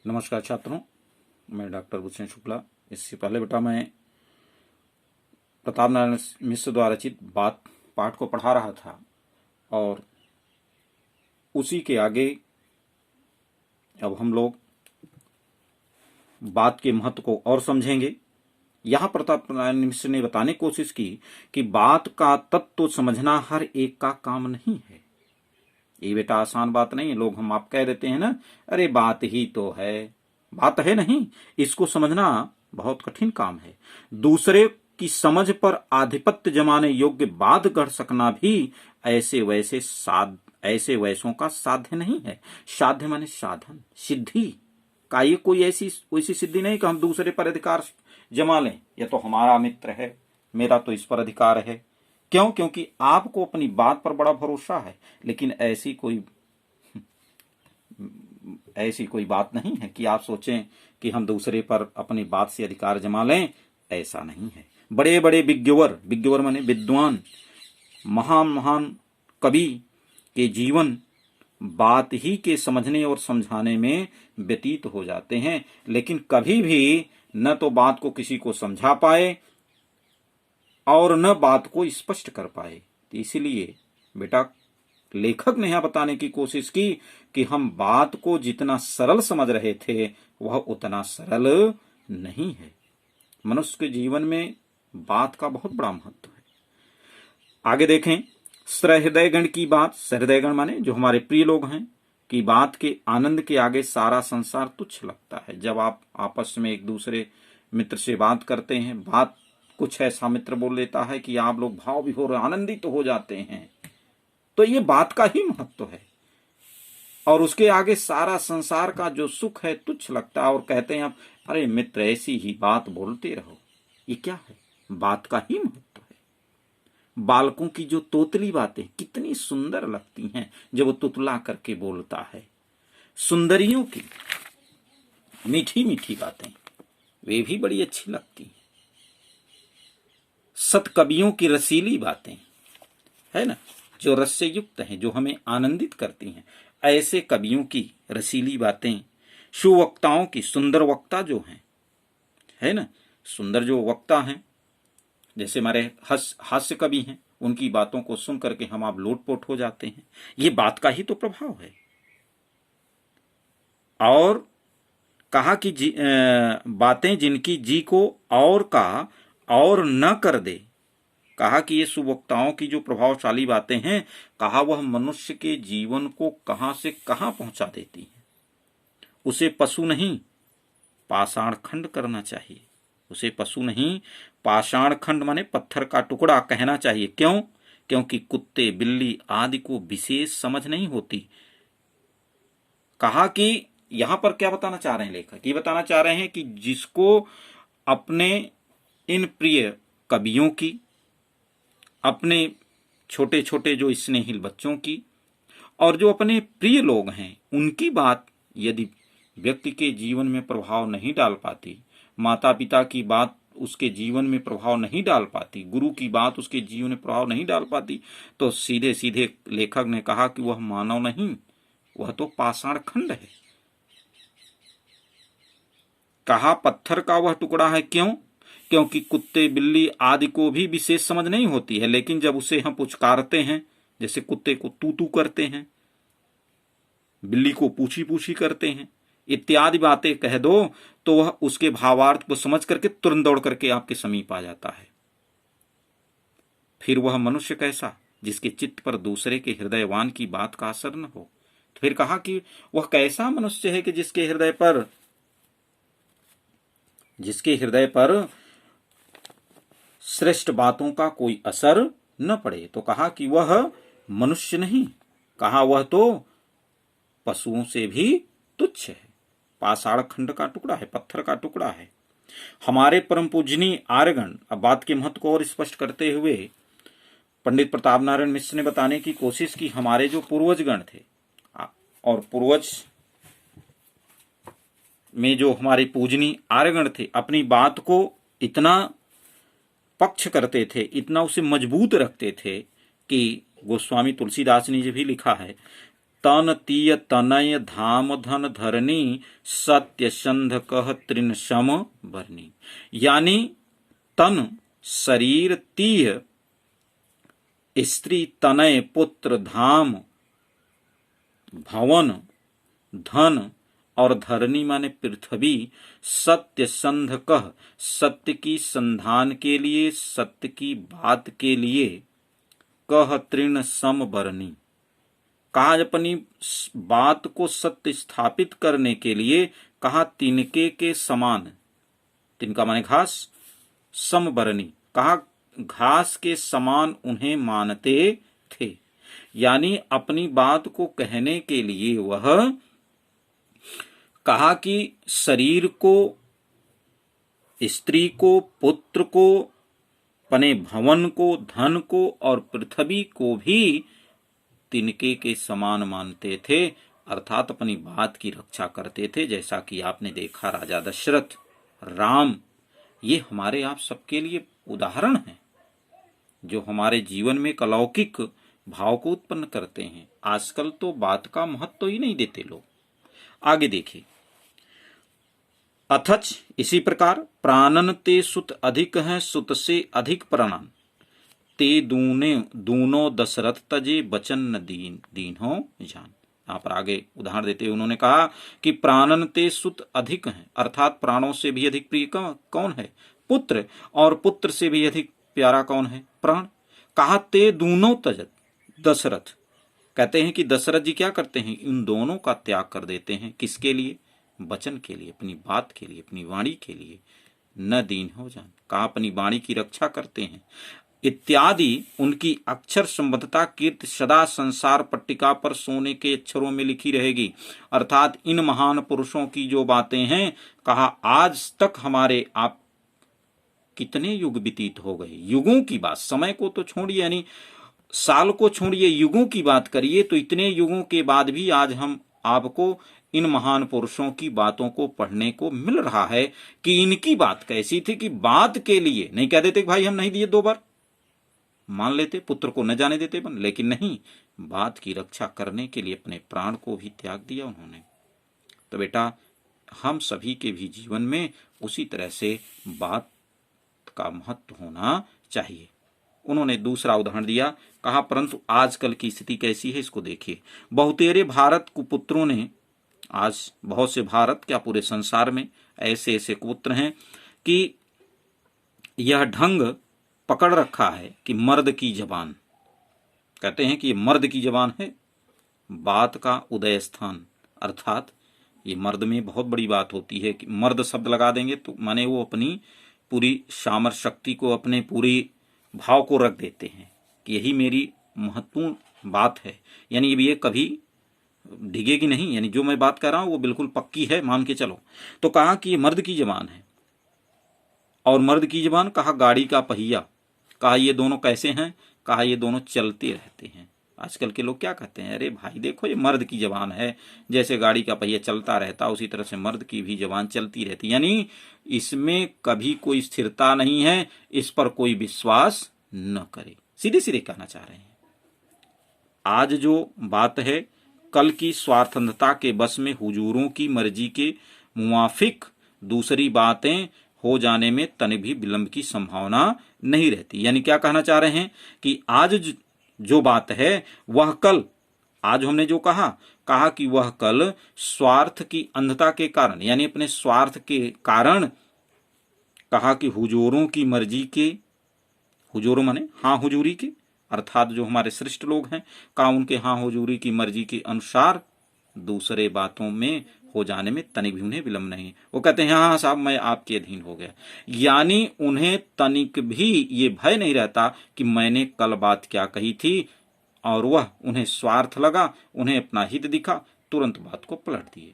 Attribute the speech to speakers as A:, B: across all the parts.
A: नमस्कार छात्रों, मैं डॉक्टर भूषण शुक्ला। इससे पहले बेटा मैं प्रताप नारायण मिश्र द्वारा रचित बात पाठ को पढ़ा रहा था और उसी के आगे अब हम लोग बात के महत्व को और समझेंगे। यहाँ प्रताप नारायण मिश्र ने बताने की कोशिश की कि बात का तत्व समझना हर एक का काम नहीं है। ये बेटा आसान बात नहीं है। लोग हम आप कह देते हैं ना, अरे बात ही तो है, बात है नहीं, इसको समझना बहुत कठिन काम है। दूसरे की समझ पर आधिपत्य जमाने योग्य बात गढ़ सकना भी ऐसे वैसों का साध्य नहीं है। साध्य माने साधन, सिद्धि का ये कोई ऐसी वैसी सिद्धि नहीं कि हम दूसरे पर अधिकार जमा लें। यह तो हमारा मित्र है, मेरा तो इस पर अधिकार है। क्यों? क्योंकि आपको अपनी बात पर बड़ा भरोसा है, लेकिन ऐसी कोई बात नहीं है कि आप सोचें कि हम दूसरे पर अपनी बात से अधिकार जमा लें। ऐसा नहीं है। बड़े बड़े विज्ञवर माने विद्वान, महान महान कवि के जीवन बात ही के समझने और समझाने में व्यतीत हो जाते हैं, लेकिन कभी भी न तो बात को किसी को समझा पाए और न बात को स्पष्ट कर पाए। तो इसीलिए बेटा लेखक ने यह बताने की कोशिश की कि हम बात को जितना सरल समझ रहे थे वह उतना सरल नहीं है। मनुष्य के जीवन में बात का बहुत बड़ा महत्व है। आगे देखें, सहृदयगण की बात। सहृदयगण माने जो हमारे प्रिय लोग हैं कि बात के आनंद के आगे सारा संसार तुच्छ लगता है। जब आप आपस में एक दूसरे मित्र से बात करते हैं, बात कुछ ऐसा मित्र बोल लेता है कि आप लोग भाव विभोर आनंदित हो जाते हैं, तो ये बात का ही महत्व है। और उसके आगे सारा संसार का जो सुख है तुच्छ लगता है और कहते हैं आप, अरे मित्र ऐसी ही बात बोलते रहो। ये क्या है? बात का ही महत्व है। बालकों की जो तोतली बातें कितनी सुंदर लगती हैं जब वो तुतला करके बोलता है। सुंदरियों की मीठी मीठी बातें वे भी बड़ी अच्छी लगती हैं। सत कवियों की रसीली बातें है ना, जो रस से युक्त हैं, जो हमें आनंदित करती हैं। ऐसे कवियों की रसीली बातें, सुवक्ताओं की, सुंदर वक्ता जो हैं, है ना, सुंदर जो वक्ता हैं, जैसे हमारे हास्य कवि हैं, उनकी बातों को सुन करके हम आप लोटपोट हो जाते हैं। ये बात का ही तो प्रभाव है। और कहा कि बातें जिनकी जी को और का और न कर दे। कहा कि ये सुवक्ताओं की जो प्रभावशाली बातें हैं, कहा वह मनुष्य के जीवन को कहां से कहां पहुंचा देती हैं। उसे पशु नहीं पाषाण खंड करना चाहिए। उसे पशु नहीं पाषाण खंड माने पत्थर का टुकड़ा कहना चाहिए। क्यों? क्योंकि कुत्ते बिल्ली आदि को विशेष समझ नहीं होती। कहा कि यहां पर क्या बताना चाह रहे हैं लेखक? ये बताना चाह रहे हैं कि जिसको अपने इन प्रिय कवियों की, अपने छोटे छोटे जो स्नेहिल बच्चों की और जो अपने प्रिय लोग हैं उनकी बात यदि व्यक्ति के जीवन में प्रभाव नहीं डाल पाती, माता पिता की बात उसके जीवन में प्रभाव नहीं डाल पाती, गुरु की बात उसके जीवन में प्रभाव नहीं डाल पाती, तो सीधे सीधे लेखक ने कहा कि वह मानव नहीं, वह तो पाषाण खंड है। कहा पत्थर का वह टुकड़ा है। क्यों? क्योंकि कुत्ते बिल्ली आदि को भी विशेष समझ नहीं होती है, लेकिन जब उसे हम पुचकारते हैं, जैसे कुत्ते को तू तू करते हैं, बिल्ली को पूछी पूछी करते हैं, इत्यादि बातें कह दो, तो वह उसके भावार्थ को समझ करके तुरंत दौड़ करके आपके समीप आ जाता है। फिर वह मनुष्य कैसा, जिसके चित्त पर दूसरे के हृदयवान की बात का असर न हो। तो फिर कहा कि वह कैसा मनुष्य है कि जिसके हृदय पर श्रेष्ठ बातों का कोई असर न पड़े। तो कहा कि वह मनुष्य नहीं, कहा वह तो पशुओं से भी तुच्छ है, पाषाण खंड का टुकड़ा है, पत्थर का टुकड़ा है। हमारे परम पूजनीय आर्यगण, अब बात के महत्व को और स्पष्ट करते हुए पंडित प्रताप नारायण मिश्र ने बताने की कोशिश की। हमारे जो पूर्वजगण थे और पूर्वज में जो हमारे पूजनीय आर्यगण थे, अपनी बात को इतना पक्ष करते थे, इतना उसे मजबूत रखते थे कि गोस्वामी तुलसीदास ने भी लिखा है तन तीय तनय धाम धन धरनी सत्य संध कह तृण सम बरनी। यानी तन शरीर, तीय स्त्री, तनय पुत्र, धाम भवन, धन और धरनी माने पृथ्वी, सत्य संध कह सत्य की संधान के लिए, सत्य की बात के लिए, कह तृण सम बरनी कहा अपनी बात को सत्य स्थापित करने के लिए, कहा तिनके के समान, तिनका माने घास, समबरनी कहा घास के समान उन्हें मानते थे। यानी अपनी बात को कहने के लिए वह कहा कि शरीर को, स्त्री को, पुत्र को, अपने भवन को, धन को और पृथ्वी को भी तिनके के समान मानते थे, अर्थात अपनी बात की रक्षा करते थे। जैसा कि आपने देखा राजा दशरथ, राम, ये हमारे आप सबके लिए उदाहरण हैं जो हमारे जीवन में एक अलौकिक भाव को उत्पन्न करते हैं। आजकल तो बात का महत्व ही नहीं देते लोग। आगे देखिए, अथच इसी प्रकार प्राणन ते सुत अधिक हैं, सुत से अधिक प्राणन ते दूनो दशरथ तजे बचन न दीन हो जान। यहाँ पर आगे उदाहरण देते हुए उन्होंने कहा कि प्राणन ते सुत अधिक हैं, अर्थात प्राणों से भी अधिक प्रिय कौन है? पुत्र। और पुत्र से भी अधिक प्यारा कौन है? प्राण। कहा ते दूनो तजत, दशरथ कहते हैं कि दशरथ जी क्या करते हैं? इन दोनों का त्याग कर देते हैं। किसके लिए? वचन के लिए, अपनी बात के लिए, अपनी वाणी के लिए। न दीन हो जान, कहा अपनी वाणी की रक्षा करते हैं इत्यादि। उनकी अक्षर संबद्धता कीर्ति सदा संसार पट्टिका पर सोने के अक्षरों में लिखी रहेगी। अर्थात इन महान पुरुषों की जो बातें हैं, कहा आज तक हमारे आप कितने युग व्यतीत हो गए, युगों की बात, समय को तो छोड़िए, यानी साल को छोड़िए, युगों की बात करिए तो इतने युगों के बाद भी आज हम आपको इन महान पुरुषों की बातों को पढ़ने को मिल रहा है कि इनकी बात कैसी थी कि बात के लिए नहीं कह देते कि भाई हम नहीं दिए, 2 बार मान लेते, पुत्र को न जाने देते बन, लेकिन नहीं, बात की रक्षा करने के लिए अपने प्राण को भी त्याग दिया उन्होंने। तो बेटा हम सभी के भी जीवन में उसी तरह से बात का महत्व होना चाहिए। उन्होंने दूसरा उदाहरण दिया, कहा परंतु आजकल की स्थिति कैसी है इसको देखिए। बहुतेरे भारत कुपुत्रों ने, आज बहुत से भारत क्या पूरे संसार में ऐसे ऐसे कुपुत्र हैं कि यह ढंग पकड़ रखा है कि मर्द की जबान, कहते हैं कि ये मर्द की जबान है, बात का उदय स्थान, अर्थात ये मर्द में बहुत बड़ी बात होती है कि मर्द शब्द लगा देंगे तो माने वो अपनी पूरी सामर्थ शक्ति को, अपने पूरी भाव को रख देते हैं कि यही मेरी महत्वपूर्ण बात है, यानी ये कभी डिगेगी नहीं, यानी जो मैं बात कर रहा हूं वो बिल्कुल पक्की है, मान के चलो। तो कहा कि ये मर्द की जबान है। और मर्द की जबान, कहा गाड़ी का पहिया, कहा ये दोनों कैसे हैं? कहा ये दोनों चलते रहते हैं। आजकल के लोग क्या कहते हैं? अरे भाई देखो ये मर्द की जबान है, जैसे गाड़ी का पहिया चलता रहता उसी तरह से मर्द की भी जबान चलती रहती, यानी इसमें कभी कोई स्थिरता नहीं है, इस पर कोई विश्वास न करे। सीधे सीधे कहना चाह रहे हैं। आज जो बात है, कल की स्वार्थंधता के बस में हुजूरों की मर्जी के मुवाफिक दूसरी बातें हो जाने में तन भी विलंब की संभावना नहीं रहती। यानी क्या कहना चाह रहे हैं कि आज जो बात है वह कल, आज हमने जो कहा कि वह कल स्वार्थ की अंधता के कारण, यानी अपने स्वार्थ के कारण, कहा कि हुजूरों की मर्जी के, हुजूरों माने हाँ हुजूरी के, अर्थात जो हमारे श्रेष्ठ लोग हैं, कहा उनके हाँ हुजूरी की मर्जी के अनुसार दूसरे बातों में हो जाने में तनिक भी उन्हें विलंब नहीं। वो कहते हैं हाँ साहब मैं आपके अधीन हो गया, यानी उन्हें तनिक भी ये भय नहीं रहता कि मैंने कल बात क्या कही थी, और वह उन्हें स्वार्थ लगा, उन्हें अपना हित दिखा, तुरंत बात को पलट दिए।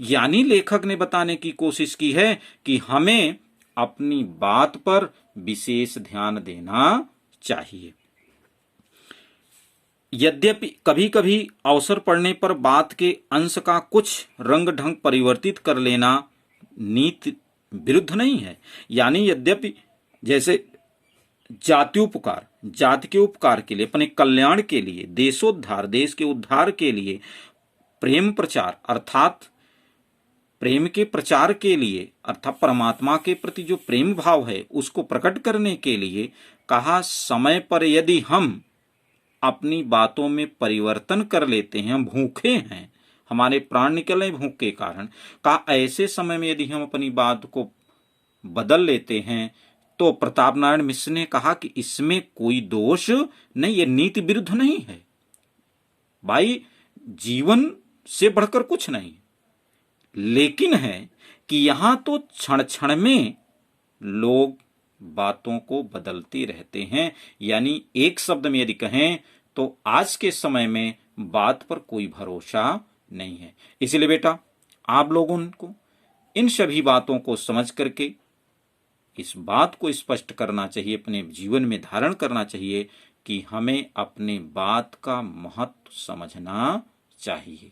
A: यानी लेखक ने बताने की कोशिश की है कि हमें अपनी बात पर विशेष ध्यान देना चाहिए। यद्यपि कभी कभी अवसर पड़ने पर बात के अंश का कुछ रंग ढंग परिवर्तित कर लेना नीति विरुद्ध नहीं है। यानी यद्यपि जैसे जात्युपकार, जाति के उपकार के लिए, अपने कल्याण के लिए, देशोद्धार, देश के उद्धार के लिए प्रेम प्रचार अर्थात प्रेम के प्रचार के लिए अर्थात परमात्मा के प्रति जो प्रेम भाव है उसको प्रकट करने के लिए कहा, समय पर यदि हम अपनी बातों में परिवर्तन कर लेते हैं, हम भूखे हैं, हमारे प्राण निकले भूख के कारण, कहा ऐसे समय में यदि हम अपनी बात को बदल लेते हैं तो प्रताप नारायण मिश्र ने कहा कि इसमें कोई दोष नहीं, ये नीति विरुद्ध नहीं है भाई, जीवन से बढ़कर कुछ नहीं। लेकिन है कि यहां तो क्षण क्षण में लोग बातों को बदलते रहते हैं, यानी एक शब्द में यदि कहें तो आज के समय में बात पर कोई भरोसा नहीं है। इसलिए बेटा आप लोगों को इन सभी बातों को समझ करके इस बात को स्पष्ट करना चाहिए, अपने जीवन में धारण करना चाहिए कि हमें अपने बात का महत्व समझना चाहिए।